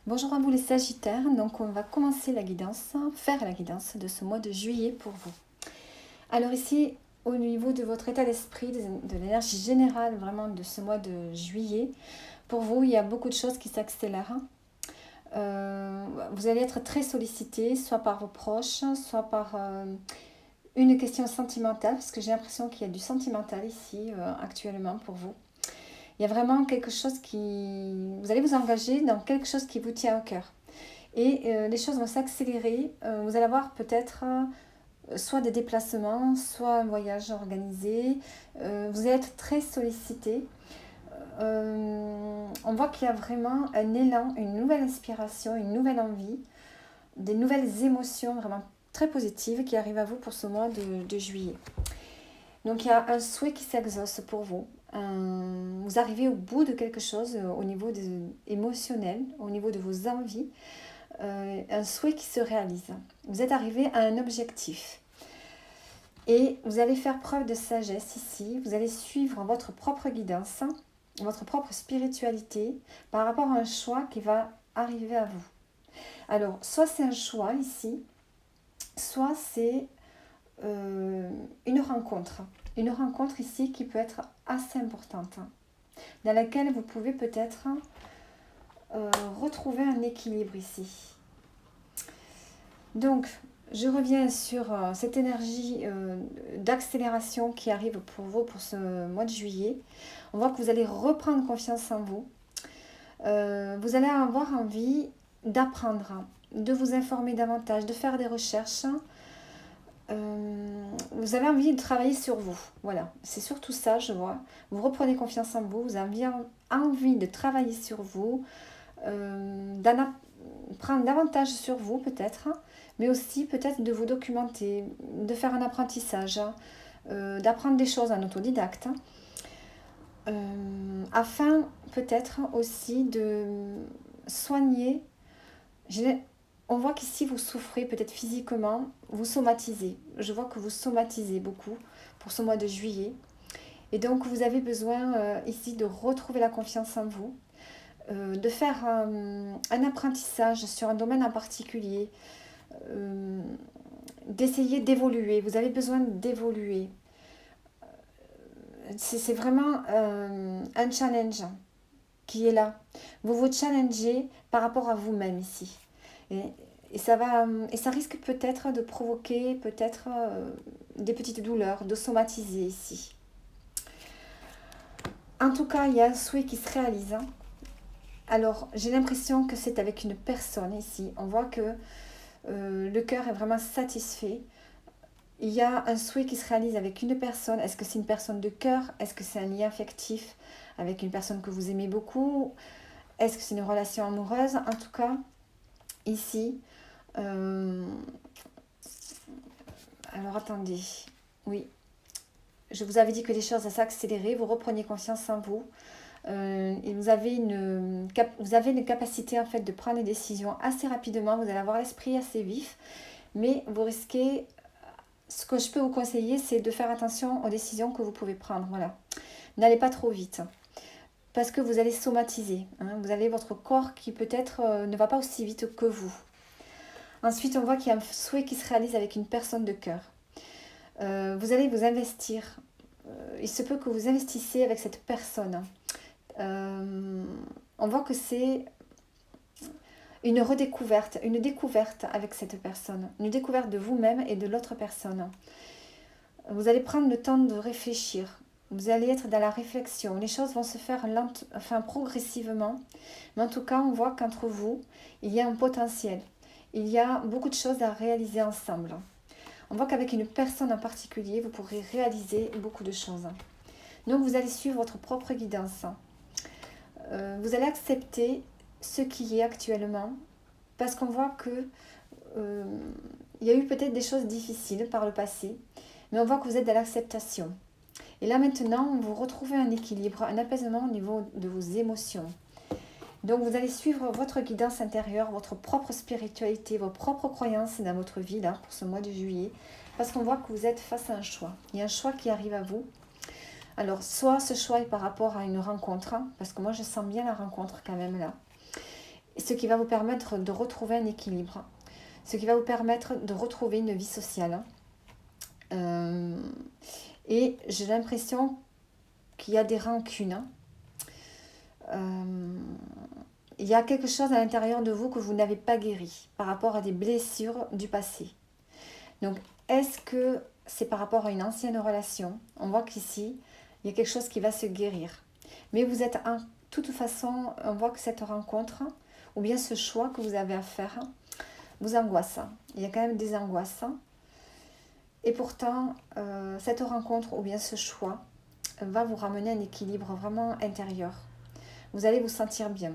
Bonjour à vous les Sagittaires, donc on va commencer la guidance, faire la guidance de ce mois de juillet pour vous. Alors ici, au niveau de votre état d'esprit, de l'énergie générale vraiment de ce mois de juillet, pour vous, il y a beaucoup de choses qui s'accélèrent. Vous allez être très sollicité, soit par vos proches, soit par une question sentimentale, parce que j'ai l'impression qu'il y a du sentimental ici actuellement pour vous. Il y a vraiment quelque chose qui... Vous allez vous engager dans quelque chose qui vous tient au cœur. Et les choses vont s'accélérer. Vous allez avoir peut-être soit des déplacements, soit un voyage organisé. Vous allez être très sollicité. On voit qu'il y a vraiment un élan, une nouvelle inspiration, une nouvelle envie, des nouvelles émotions vraiment très positives qui arrivent à vous pour ce mois de juillet. Donc il y a un souhait qui s'exauce pour vous. Vous arrivez au bout de quelque chose au niveau émotionnel, au niveau de vos envies. Un souhait qui se réalise. Vous êtes arrivé à un objectif. Et vous allez faire preuve de sagesse ici. Vous allez suivre votre propre guidance, votre propre spiritualité par rapport à un choix qui va arriver à vous. Alors, soit c'est un choix ici, soit c'est une rencontre. Une rencontre ici qui peut être assez importante, dans laquelle vous pouvez peut-être retrouver un équilibre ici. Donc, je reviens sur cette énergie d'accélération qui arrive pour vous pour ce mois de juillet. On voit que vous allez reprendre confiance en vous. Vous allez avoir envie d'apprendre, de vous informer davantage, de faire des recherches. Vous avez envie de travailler sur vous. Voilà, c'est surtout ça, je vois. Vous reprenez confiance en vous, vous avez envie de travailler sur vous, d'en prendre davantage sur vous peut-être, mais aussi peut-être de vous documenter, de faire un apprentissage, d'apprendre des choses en autodidacte, afin peut-être aussi de soigner. On voit qu'ici vous souffrez peut-être physiquement, vous somatisez. Je vois que vous somatisez beaucoup pour ce mois de juillet. Et donc vous avez besoin ici de retrouver la confiance en vous, de faire un apprentissage sur un domaine en particulier, d'essayer d'évoluer. Vous avez besoin d'évoluer. C'est vraiment un challenge qui est là. Vous vous challengez par rapport à vous-même ici. Et ça risque peut-être de provoquer peut-être des petites douleurs, de somatiser ici. En tout cas, il y a un souhait qui se réalise. Alors, j'ai l'impression que c'est avec une personne ici. On voit que le cœur est vraiment satisfait. Il y a un souhait qui se réalise avec une personne. Est-ce que c'est une personne de cœur? Est-ce que c'est un lien affectif avec une personne que vous aimez beaucoup? Est-ce que c'est une relation amoureuse? En tout cas, ici... alors, attendez. Oui. Je vous avais dit que les choses allaient s'accélérer. Vous repreniez confiance en vous. Et vous avez une capacité en fait de prendre des décisions assez rapidement. Vous allez avoir l'esprit assez vif. Mais vous risquez... Ce que je peux vous conseiller, c'est de faire attention aux décisions que vous pouvez prendre. Voilà. N'allez pas trop vite. Parce que vous allez somatiser. Vous avez votre corps qui peut-être ne va pas aussi vite que vous. Ensuite, on voit qu'il y a un souhait qui se réalise avec une personne de cœur. Vous allez vous investir. Il se peut que vous investissiez avec cette personne. On voit que c'est une redécouverte, une découverte avec cette personne. Une découverte de vous-même et de l'autre personne. Vous allez prendre le temps de réfléchir. Vous allez être dans la réflexion. Les choses vont se faire progressivement. Mais en tout cas, on voit qu'entre vous, il y a un potentiel. Il y a beaucoup de choses à réaliser ensemble. On voit qu'avec une personne en particulier, vous pourrez réaliser beaucoup de choses. Donc, vous allez suivre votre propre guidance. Vous allez accepter ce qui est actuellement. Parce qu'on voit que il y a eu peut-être des choses difficiles par le passé. Mais on voit que vous êtes dans l'acceptation. Et là maintenant, vous retrouvez un équilibre, un apaisement au niveau de vos émotions. Donc vous allez suivre votre guidance intérieure, votre propre spiritualité, vos propres croyances dans votre vie là, pour ce mois de juillet. Parce qu'on voit que vous êtes face à un choix. Il y a un choix qui arrive à vous. Alors soit ce choix est par rapport à une rencontre, parce que moi je sens bien la rencontre quand même là. ce qui va vous permettre de retrouver un équilibre, ce qui va vous permettre de retrouver une vie sociale. Et j'ai l'impression qu'il y a des rancunes. Il y a quelque chose à l'intérieur de vous que vous n'avez pas guéri par rapport à des blessures du passé. Donc, est-ce que c'est par rapport à une ancienne relation? On voit qu'ici, il y a quelque chose qui va se guérir. Mais vous êtes de toute façon, on voit que cette rencontre, ou bien ce choix que vous avez à faire, vous angoisse. Il y a quand même des angoisses. Et pourtant, cette rencontre, ou bien ce choix, va vous ramener un équilibre vraiment intérieur. Vous allez vous sentir bien.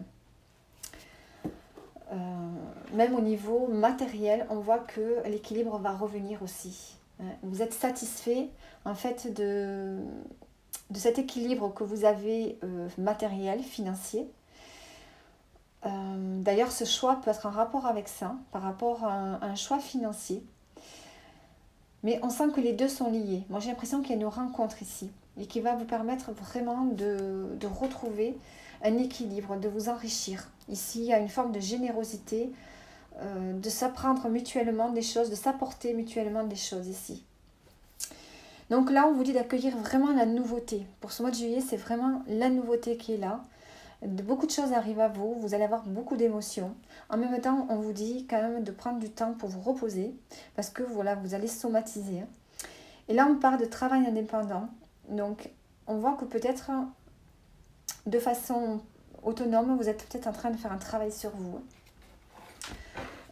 Même au niveau matériel, on voit que l'équilibre va revenir aussi. Vous êtes satisfait en fait de cet équilibre que vous avez matériel, financier. D'ailleurs, ce choix peut être en rapport avec ça, par rapport à un choix financier. Mais on sent que les deux sont liés. Moi, j'ai l'impression qu'il y a une rencontre ici et qui va vous permettre vraiment de retrouver un équilibre, de vous enrichir. Ici, il y a une forme de générosité, de s'apprendre mutuellement des choses, de s'apporter mutuellement des choses ici. Donc là, on vous dit d'accueillir vraiment la nouveauté. Pour ce mois de juillet, c'est vraiment la nouveauté qui est là. Beaucoup de choses arrivent à vous, vous allez avoir beaucoup d'émotions. En même temps, on vous dit quand même de prendre du temps pour vous reposer, parce que voilà, vous allez somatiser. Et là, on parle de travail indépendant. Donc, on voit que peut-être de façon autonome, vous êtes peut-être en train de faire un travail sur vous.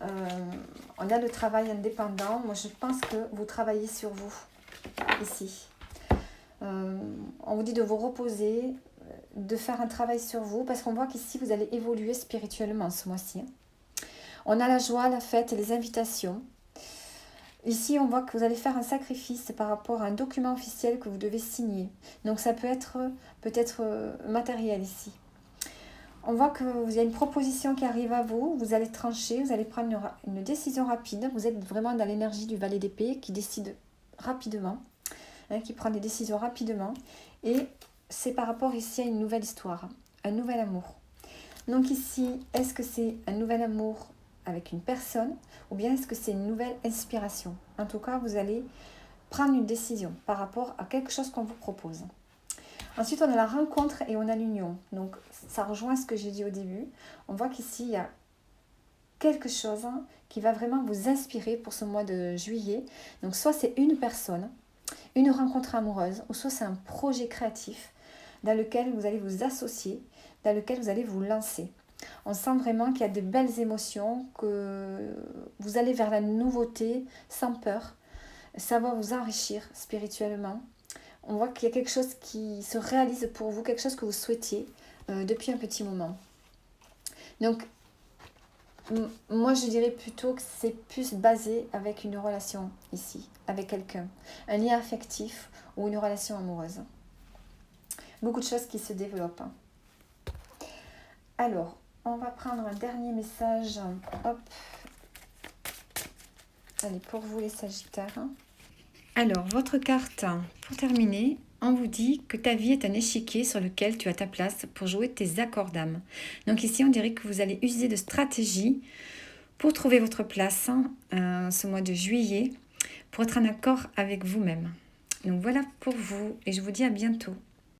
On a le travail indépendant. Moi, je pense que vous travaillez sur vous, ici. On vous dit de vous reposer, de faire un travail sur vous, parce qu'on voit qu'ici, vous allez évoluer spirituellement ce mois-ci. On a la joie, la fête et les invitations. Ici, on voit que vous allez faire un sacrifice par rapport à un document officiel que vous devez signer. Donc, ça peut être peut-être matériel ici. On voit que vous avez une proposition qui arrive à vous, vous allez trancher, vous allez prendre une décision rapide. Vous êtes vraiment dans l'énergie du valet d'épée qui décide rapidement, qui prend des décisions rapidement. Et c'est par rapport ici à une nouvelle histoire, un nouvel amour. Donc ici, est-ce que c'est un nouvel amour avec une personne ou bien est-ce que c'est une nouvelle inspiration? En tout cas, vous allez prendre une décision par rapport à quelque chose qu'on vous propose. Ensuite, on a la rencontre et on a l'union. Donc, ça rejoint ce que j'ai dit au début. On voit qu'ici, il y a quelque chose qui va vraiment vous inspirer pour ce mois de juillet. Donc, soit c'est une personne, une rencontre amoureuse, ou soit c'est un projet créatif dans lequel vous allez vous associer, dans lequel vous allez vous lancer. On sent vraiment qu'il y a de belles émotions, que vous allez vers la nouveauté sans peur. Ça va vous enrichir spirituellement. On voit qu'il y a quelque chose qui se réalise pour vous, quelque chose que vous souhaitiez depuis un petit moment. Donc, moi je dirais plutôt que c'est plus basé avec une relation ici, avec quelqu'un. Un lien affectif ou une relation amoureuse. Beaucoup de choses qui se développent. Alors, on va prendre un dernier message. Hop. Allez, pour vous les Sagittaires. Alors, votre carte, pour terminer, on vous dit que ta vie est un échiquier sur lequel tu as ta place pour jouer tes accords d'âme. Donc ici, on dirait que vous allez user de stratégie pour trouver votre place ce mois de juillet, pour être en accord avec vous-même. Donc voilà pour vous et je vous dis à bientôt.